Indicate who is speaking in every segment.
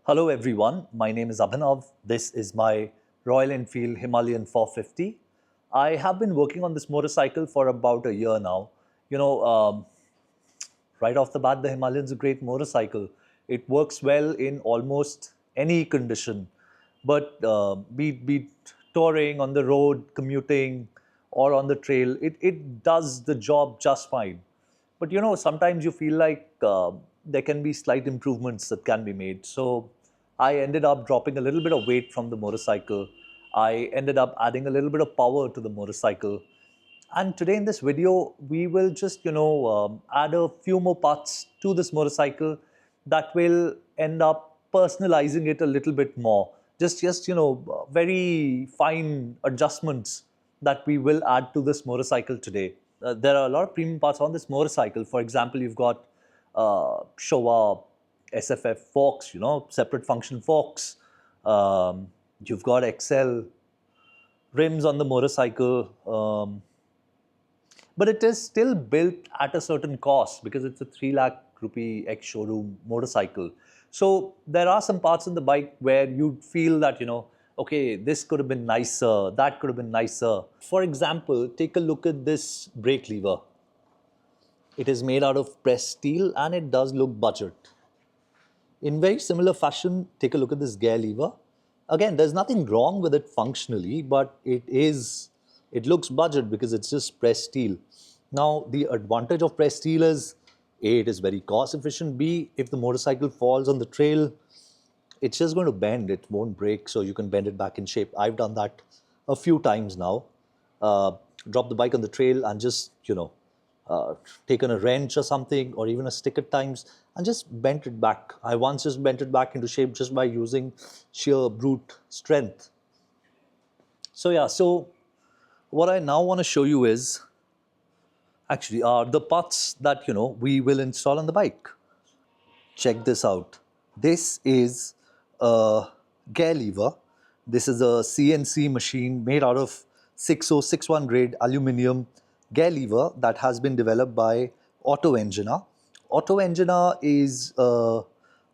Speaker 1: Hello everyone, my name is Abhinav. This is my Royal Enfield Himalayan 450. I have been working on this motorcycle for about a year now. You know, right off the bat, the Himalayan is a great motorcycle. It works well in almost any condition, but be it touring on the road, commuting, or on the trail, it does the job just fine. But sometimes you feel like there can be slight improvements that can be made. So I ended up dropping a little bit of weight from the motorcycle. I ended up adding a little bit of power to the motorcycle. And today in this video, we will just, add a few more parts to this motorcycle that will end up personalizing it a little bit more. Just very fine adjustments that we will add to this motorcycle today. There are a lot of premium parts on this motorcycle. For example, you've got Showa SFF forks, separate function forks. You've got XL rims on the motorcycle. But it is still built at a certain cost because it's a 3 lakh rupee ex-showroom motorcycle. So there are some parts in the bike where you feel that, okay, this could have been nicer, that could have been nicer. For example, take a look at this brake lever. It is made out of pressed steel and it does look budget. In very similar fashion, take a look at this gear lever. Again, there's nothing wrong with it functionally, but it looks budget because it's just pressed steel. Now, the advantage of pressed steel is A, it is very cost efficient. B, if the motorcycle falls on the trail, it's just going to bend. It won't break, so you can bend it back in shape. I've done that a few times now. Drop the bike on the trail and just, taken a wrench or something, or even a stick at times, and just bent it back. I once just bent it back into shape just by using sheer brute strength. So yeah, so what I now want to show you is actually are the parts that we will install on the bike. Check this out. This is a gear lever. This is a CNC machine made out of 6061 grade aluminium gear lever that has been developed by Auto Engina. Auto Engina is a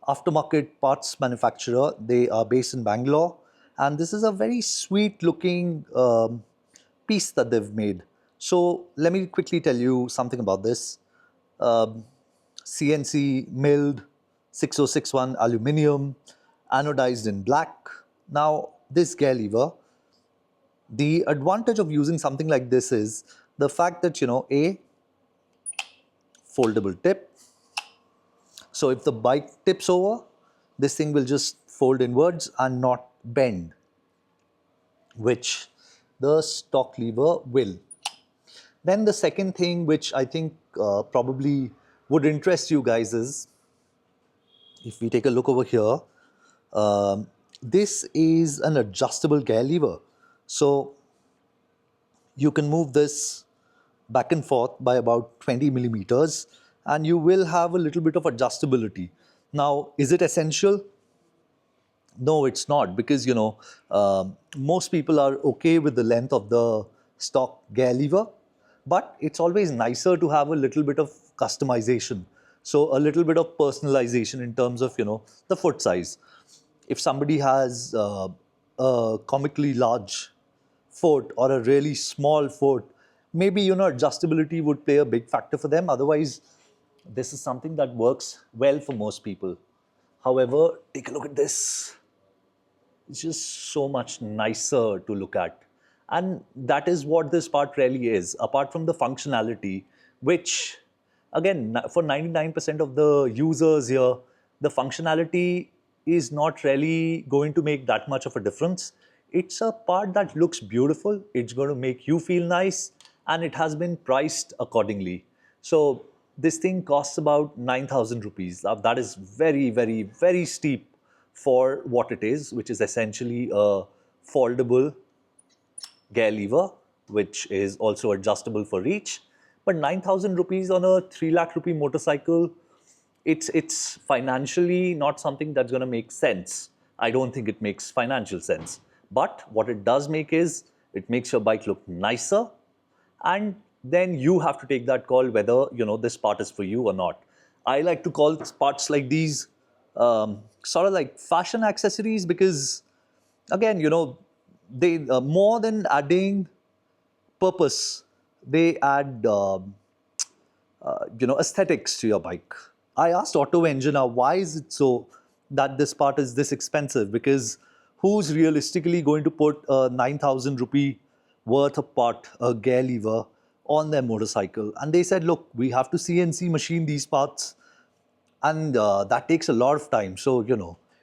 Speaker 1: aftermarket parts manufacturer. They are based in Bangalore, and this is a very sweet looking piece that they've made. So let me quickly tell you something about this. CNC milled 6061 aluminium, anodized in black. Now, this gear lever, the advantage of using something like this is the fact that, A, foldable tip. So if the bike tips over, this thing will just fold inwards and not bend, which the stock lever will. Then the second thing, which I think probably would interest you guys, is if we take a look over here, this is an adjustable gear lever. So you can move this back and forth by about 20 millimeters and you will have a little bit of adjustability. Now, is it essential? No, it's not, because most people are okay with the length of the stock gear lever, but it's always nicer to have a little bit of customization. So a little bit of personalization in terms of the foot size. If somebody has a comically large foot or a really small foot, maybe adjustability would play a big factor for them. Otherwise, this is something that works well for most people. However, take a look at this. It's just so much nicer to look at. And that is what this part really is, apart from the functionality, which, again, for 99% of the users here, the functionality is not really going to make that much of a difference. It's a part that looks beautiful, it's going to make you feel nice, and it has been priced accordingly. So this thing costs about 9,000 rupees. That is very, very, very steep for what it is, which is essentially a foldable gear lever, which is also adjustable for reach. But 9,000 rupees on a 3 lakh rupee motorcycle, it's financially not something that's going to make sense. I don't think it makes financial sense. But what it does make is, it makes your bike look nicer, and then you have to take that call whether this part is for you or not. I like to call parts like these sort of like fashion accessories, because again, they more than adding purpose, they add aesthetics to your bike. I asked Auto Engina, why is it so that this part is this expensive? Because who's realistically going to put a 9,000 rupee worth of part, a gear lever, on their motorcycle? And they said, look, we have to CNC machine these parts, and that takes a lot of time. So,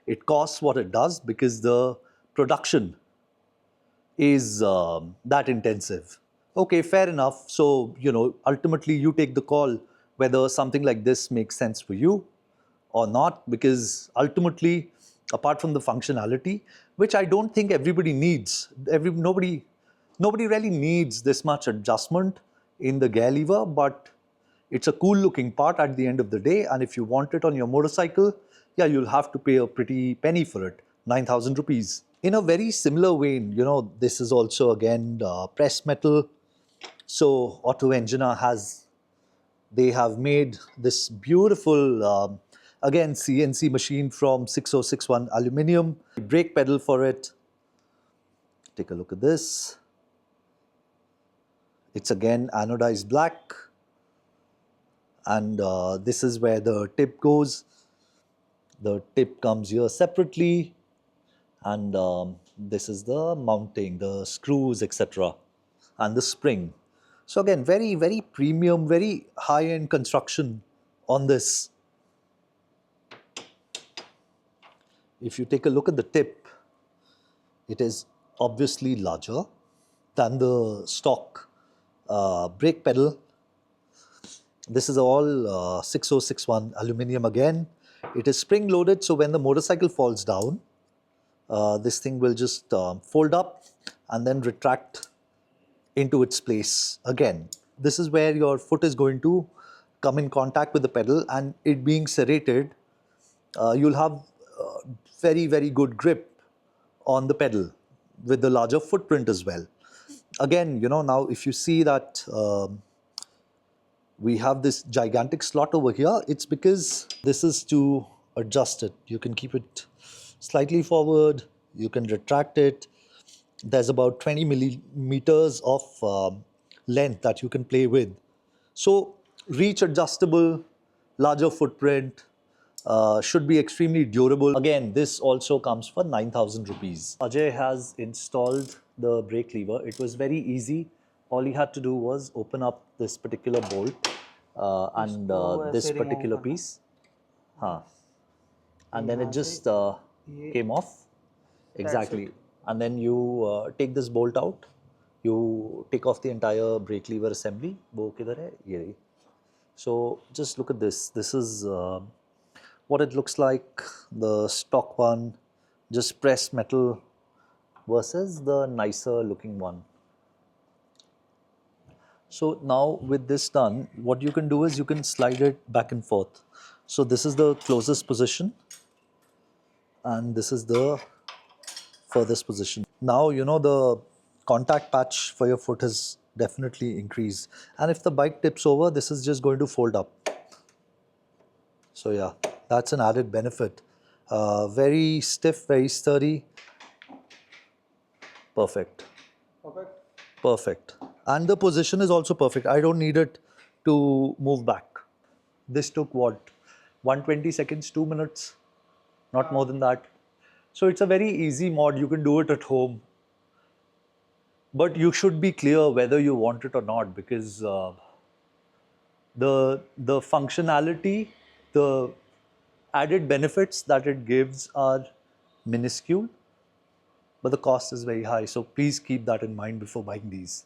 Speaker 1: it costs what it does because the production is that intensive. Okay, fair enough. So, ultimately you take the call whether something like this makes sense for you or not, because ultimately, apart from the functionality, which I don't think everybody needs, nobody really needs this much adjustment in the gear lever, but it's a cool looking part at the end of the day. And if you want it on your motorcycle, yeah, you'll have to pay a pretty penny for it, 9,000 rupees. In a very similar vein, this is also again pressed metal. So Auto Engina they have made this beautiful, again, CNC machine from 6061 aluminium. Brake pedal for it. Take a look at this. It's again anodized black. And this is where the tip goes. The tip comes here separately. And this is the mounting, the screws, etc. and the spring. So again, very, very premium, very high-end construction on this. If you take a look at the tip, it is obviously larger than the stock brake pedal. This is all 6061 aluminium again. It is spring loaded, so when the motorcycle falls down, this thing will just fold up and then retract into its place again. This is where your foot is going to come in contact with the pedal, and it being serrated, you'll have very, very good grip on the pedal with the larger footprint as well. Again, now if you see that we have this gigantic slot over here, it's because this is to adjust it. You can keep it slightly forward, you can retract it. There's about 20 millimeters of length that you can play with. So reach adjustable, larger footprint, should be extremely durable. Again, this also comes for 9,000 rupees. Ajay has installed the brake lever. It was very easy. All he had to do was open up this particular bolt and this particular piece. And then it just came off. Exactly. And then you take this bolt out. You take off the entire brake lever assembly. वो किधर है? ये रही. So just look at this. This is what it looks like, the stock one, just pressed metal versus the nicer looking one. So now with this done, what you can do is you can slide it back and forth. So this is the closest position and this is the furthest position. Now the contact patch for your foot has definitely increased, and if the bike tips over, this is just going to fold up. So yeah, that's an added benefit. Very stiff, very sturdy. Perfect. Perfect. And the position is also perfect. I don't need it to move back. This took what? 120 seconds, 2 minutes, not more than that. So it's a very easy mod. You can do it at home. But you should be clear whether you want it or not, because the functionality, the added benefits that it gives are minuscule, but the cost is very high. So please keep that in mind before buying these.